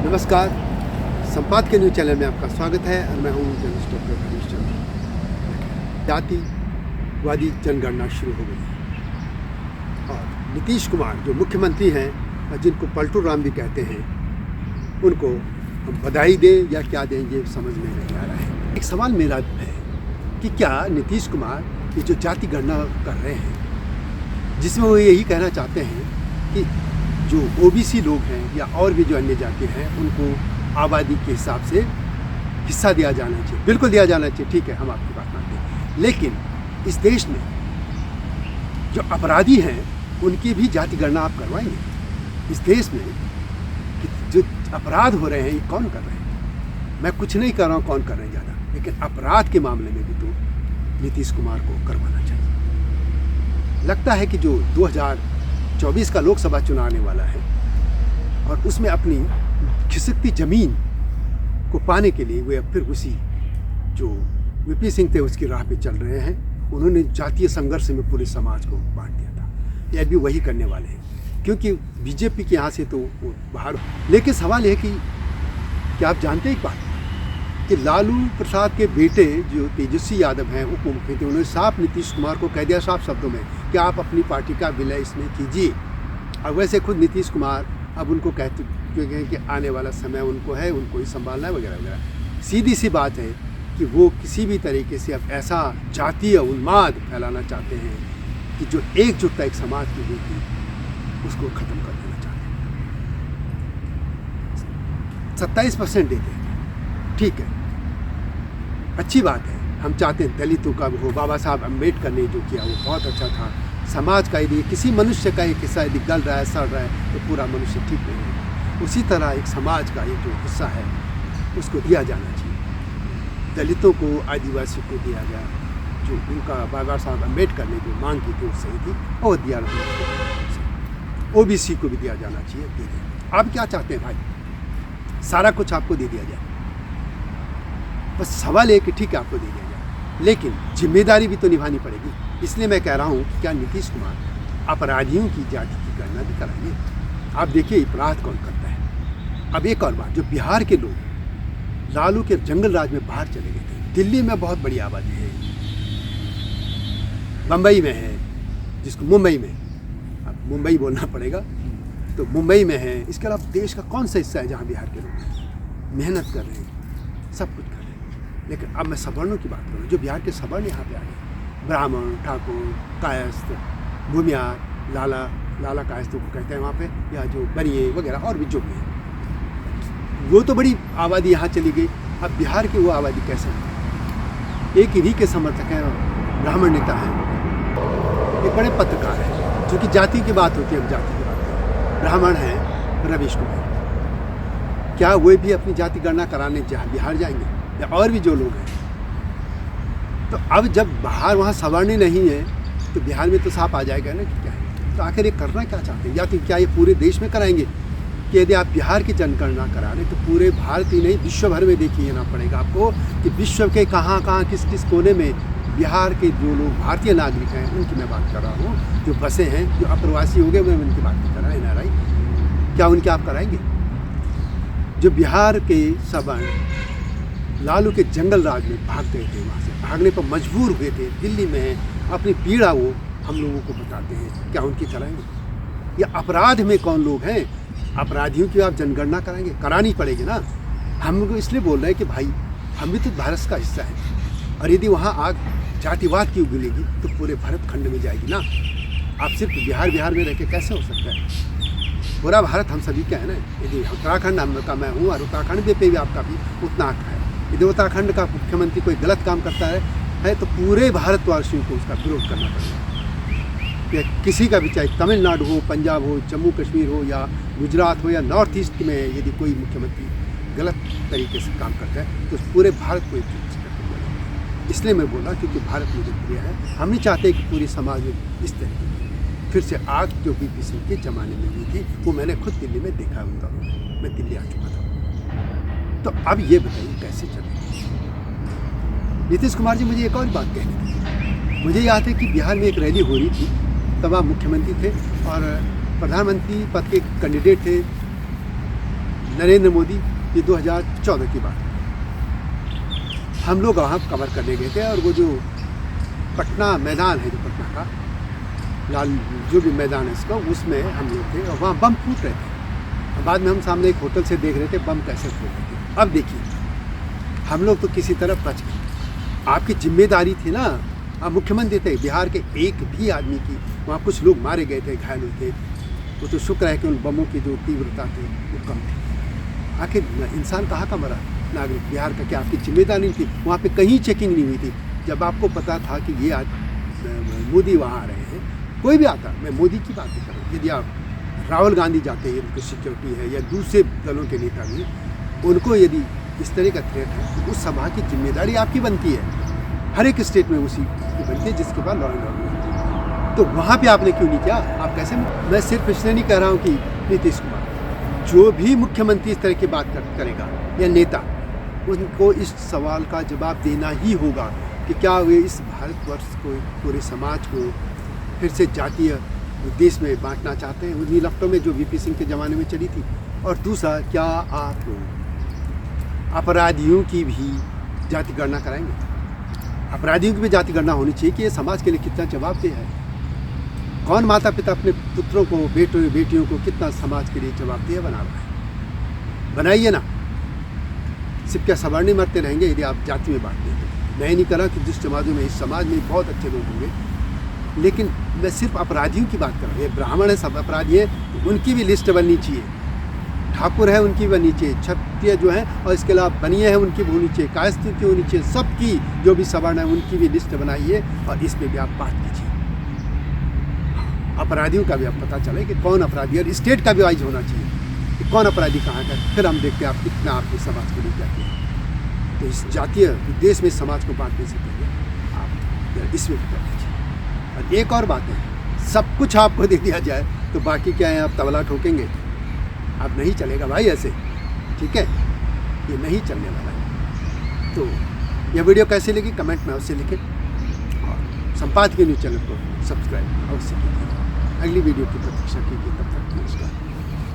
नमस्कार, संपादकीय news channel में आपका स्वागत है और मैं हूँ जर्नलिस्ट डॉक्टर हरीश चंद्र। जातिवादी जनगणना शुरू हो गई और नीतीश कुमार जो मुख्यमंत्री हैं और जिनको पलटू राम भी कहते हैं, उनको हम बधाई दें या क्या दें ये समझ में नहीं आ रहा है। एक सवाल मेरा है कि क्या नीतीश कुमार ये जो जाति गणना कर रहे हैं, जिसमें वो यही कहना चाहते हैं कि जो ओबीसी लोग हैं या और भी जो अन्य जाति हैं उनको आबादी के हिसाब से हिस्सा दिया जाना चाहिए। बिल्कुल दिया जाना चाहिए, ठीक है, हम आपकी बात मानते हैं। लेकिन इस देश में जो अपराधी हैं उनकी भी जाति गणना आप करवाएंगे? इस देश में जो अपराध हो रहे हैं ये कौन कर रहे हैं? मैं कुछ नहीं कर रहा हूँ कौन कर रहे हैं ज़्यादा, लेकिन अपराध के मामले में भी तो नीतीश कुमार को करवाना चाहिए। लगता है कि जो 2024 का लोकसभा चुनाव आने वाला है और उसमें अपनी खिसकती जमीन को पाने के लिए वे अब फिर उसी जो वीपी सिंह थे उसकी राह पे चल रहे हैं। उन्होंने जातीय संघर्ष में पूरे समाज को बांट दिया था, ये अभी वही करने वाले हैं, क्योंकि बीजेपी के यहाँ से तो वो बाहर। लेकिन सवाल यह कि क्या आप जानते हैं एक बात कि लालू प्रसाद के बेटे जो तेजस्वी यादव हैं उप मुख्यमंत्री, उन्होंने साफ नीतीश कुमार को कह दिया साफ शब्दों में कि आप अपनी पार्टी का विलय इसमें कीजिए। और वैसे खुद नीतीश कुमार अब उनको कहते हैं कि आने वाला समय उनको है, उनको ही संभालना है वगैरह वगैरह। सीधी सी बात है कि वो किसी भी तरीके से अब ऐसा जातीय उन्माद फैलाना चाहते हैं कि जो एकजुटता एक समाज की हुई थी उसको ख़त्म कर देना चाहते हैं। 27% देते हैं, ठीक है, अच्छी बात है। हम चाहते हैं दलितों का हो। बाबा साहब अम्बेडकर ने जो किया वो बहुत अच्छा था। समाज का यदि किसी मनुष्य का एक हिस्सा यदि गल रहा है, सड़ रहा है, तो पूरा मनुष्य ठीक नहीं है। उसी तरह एक समाज का एक जो हिस्सा है उसको दिया जाना चाहिए। दलितों को, आदिवासी को दिया गया, जो उनका बाबा साहब अम्बेडकर ने जो मांग की थी वो सही थी, और दिया ओबीसी को भी दिया जाना चाहिए, दे दिया। आप क्या चाहते हैं भाई? सारा कुछ आपको दे दिया जाए, बस सवाल है कि ठीक है आपको दे दिया जाए, लेकिन जिम्मेदारी भी तो निभानी पड़ेगी। इसलिए मैं कह रहा हूँ कि क्या नीतीश कुमार अपराधियों की जाति की गणना भी कराइए। आप देखिए अपराध कौन करता है। अब एक और बात, जो बिहार के लोग लालू के जंगल राज में बाहर चले गए थे। दिल्ली में बहुत बड़ी आबादी है, बम्बई में है, जिसको मुंबई में, अब मुंबई बोलना पड़ेगा तो मुंबई में है। इसके अलावा देश का कौन सा हिस्सा है जहाँ बिहार के लोग मेहनत कर रहे हैं, सब कुछ कर रहे हैं। लेकिन अब मैं सवर्णों की बात करूँ, जो बिहार के सवर्ण यहाँ पे आ गए, ब्राह्मण, ठाकुर, कायस्थ, भूमियार, लाला कायस्थों को कहते हैं वहाँ पे, या जो बनिए वगैरह और भी जो भी है, वो तो बड़ी आबादी यहाँ चली गई। अब बिहार की वो आबादी कैसे है? एक इन्हीं के समर्थक हैं, ब्राह्मण नेता हैं, एक बड़े पत्रकार हैं, जो कि जाति की बात होती है, हम जाति की बात करें, ब्राह्मण हैं रवीश कुमार। क्या वो भी अपनी जाति गणना कराने बिहार जाएंगे, या और भी जो लोग हैं? तो अब जब बाहर वहाँ सवर्ण नहीं है तो बिहार में तो साफ आ जाएगा ना कि क्या है। तो आखिर ये करना क्या चाहते हैं? या तो क्या ये पूरे देश में कराएंगे कि यदि आप बिहार की जनगणना करा रहे तो पूरे भारत ही नहीं विश्व भर में देखिए ना पड़ेगा आपको कि विश्व के कहाँ कहाँ किस किस कोने में बिहार के जो लोग भारतीय नागरिक हैं उनकी मैं बात कर रहा हूँ, जो बसे हैं, जो अप्रवासी हो गए, मैं उनकी बात नहीं कर रहा, NRI, क्या उनके आप कराएंगे? जो बिहार के सवर्ण लालू के जंगल राज में भाग गए थे, वहाँ से भागने पर मजबूर हुए थे, दिल्ली में हैं, अपनी पीड़ा वो हम लोगों को बताते हैं, क्या उनकी कराएंगे? या अपराध में कौन लोग हैं, अपराधियों की आप जनगणना कराएंगे? करानी पड़ेगी ना। हम लोग इसलिए बोल रहे हैं कि भाई हम भी तो भारत का हिस्सा है, और यदि वहाँ आग जातिवाद की उगलेगी तो पूरे भारत खंड में जाएगी ना। आप सिर्फ बिहार में रह के कैसे हो सकता है? पूरा भारत हम सभी का है ना। यदि उत्तराखंड हम का मैं हूँ और उत्तराखंड पे भी आपका भी उतना हक है। यदि उत्तराखंड का मुख्यमंत्री कोई गलत काम करता है तो पूरे भारतवासियों को उसका विरोध करना पड़ेगा। किसी का भी, चाहे तमिलनाडु हो, पंजाब हो, जम्मू कश्मीर हो, या गुजरात हो, या नॉर्थ ईस्ट में यदि कोई मुख्यमंत्री गलत तरीके से काम करता है तो पूरे भारत को एकजुट करना पड़ेगा। इसलिए मैं बोला क्योंकि भारत मुझे प्रिय है। हम नहीं चाहते कि पूरे समाज में इस तरीके की फिर से आग जो वीपी सिंह के ज़माने में हुई थी, वो मैंने खुद दिल्ली में देखा होता हूँ, मैं दिल्ली आ चुका था। तो अब ये बताइए कैसे चलेगा? नीतीश कुमार जी, मुझे एक और बात कहनी थी। मुझे याद है कि बिहार में एक रैली हो रही थी, तब आप मुख्यमंत्री थे और प्रधानमंत्री पद के कैंडिडेट थे नरेंद्र मोदी, ये 2014 की बात है। हम लोग वहाँ कवर करने गए थे और वो जो पटना मैदान है, जो पटना का लाल जो भी मैदान है इसका, उसमें हम लोग थे और वहाँ बम फूट रहे थे। बाद में हम सामने एक होटल से देख रहे थे बम कैसे फूट रहे थे। अब देखिए, हम लोग तो किसी तरह बच गए। आपकी जिम्मेदारी थी ना, आप मुख्यमंत्री थे, बिहार के एक भी आदमी की, वहाँ कुछ लोग मारे गए थे, घायल हुए थे, वो तो शुक्र है कि उन बमों की जो तीव्रता थी वो कम थी। आखिर इंसान कहाँ का मरा, नागरिक बिहार का, क्या आपकी जिम्मेदारी थी? वहाँ पे कहीं चेकिंग नहीं हुई थी। जब आपको पता था कि ये आज मोदी वहाँ आ रहे हैं, कोई भी आता, मैं मोदी की बात नहीं कर रहा हूँ, यदि आप राहुल गांधी जाते हैं, उनको सिक्योरिटी है, या दूसरे दलों के नेता भी, उनको यदि इस तरह का थ्रेट है तो उस सभा की जिम्मेदारी आपकी बनती है। हर एक स्टेट में उसी की बनती है जिसके बाद लॉ एंड ऑर्डर बनती है। तो वहाँ पे आपने क्यों नहीं किया? आप कैसे? मैं सिर्फ इसलिए नहीं कह रहा हूँ कि नीतीश कुमार, जो भी मुख्यमंत्री इस तरह की बात करेगा या नेता, उनको इस सवाल का जवाब देना ही होगा कि क्या वे इस भारतवर्ष को, पूरे समाज को फिर से जातीय देश में बांटना चाहते हैं, उन्हीं लफ्टों में जो वीपी सिंह के ज़माने में चली थी। और दूसरा, क्या आप अपराधियों की भी जाति गणना कराएंगे? अपराधियों की भी जाति गणना होनी चाहिए कि ये समाज के लिए कितना जवाबदेह है। कौन माता पिता अपने पुत्रों को, बेटियों को कितना समाज के लिए जवाबदेह बना रहा है? बनाइए ना। सिर्फ क्या सवर्णी मरते रहेंगे यदि आप जाति में बांट देंगे? मैं नहीं कह रहा कि जिस समाजों में, इस समाज में बहुत अच्छे लोग होंगे, लेकिन मैं सिर्फ अपराधियों की बात कर रहा हूँ। ये ब्राह्मण है, सब अपराधी है, तो उनकी भी लिस्ट बननी चाहिए। ठाकुर है, उनकी बननी चाहिए। क्षत्रिय जो है और इसके अलावा बनिए हैं, उनकी भी होनी चाहिए। कायस्थ की होनी चाहिए। सबकी जो भी सवर्ण है उनकी भी लिस्ट बनाइए और इस पर भी आप बात कीजिए। अपराधियों का भी अब पता चले कि कौन अपराधी है, और स्टेट का भी वाइज होना चाहिए कि कौन अपराधी कहाँ का। फिर हम देखते हैं आप कितना आपके समाज को लेकर जाते हैं। तो इस जातीय देश में समाज को बांटने से पहले आप इसमें भी कर लीजिए। और एक और बात है, सब कुछ आपको दे दिया जाए तो बाकी क्या है, आप तबला ठोकेंगे? अब नहीं चलेगा भाई ऐसे, ठीक है? ये नहीं चलने वाला है। तो यह वीडियो कैसी लगी कमेंट में अवश्य लिखें और संपादकीय न्यूज़ चैनल को सब्सक्राइब अवश्य कीजिए। अगली वीडियो की प्रतीक्षा कीजिए। तब तक नमस्कार।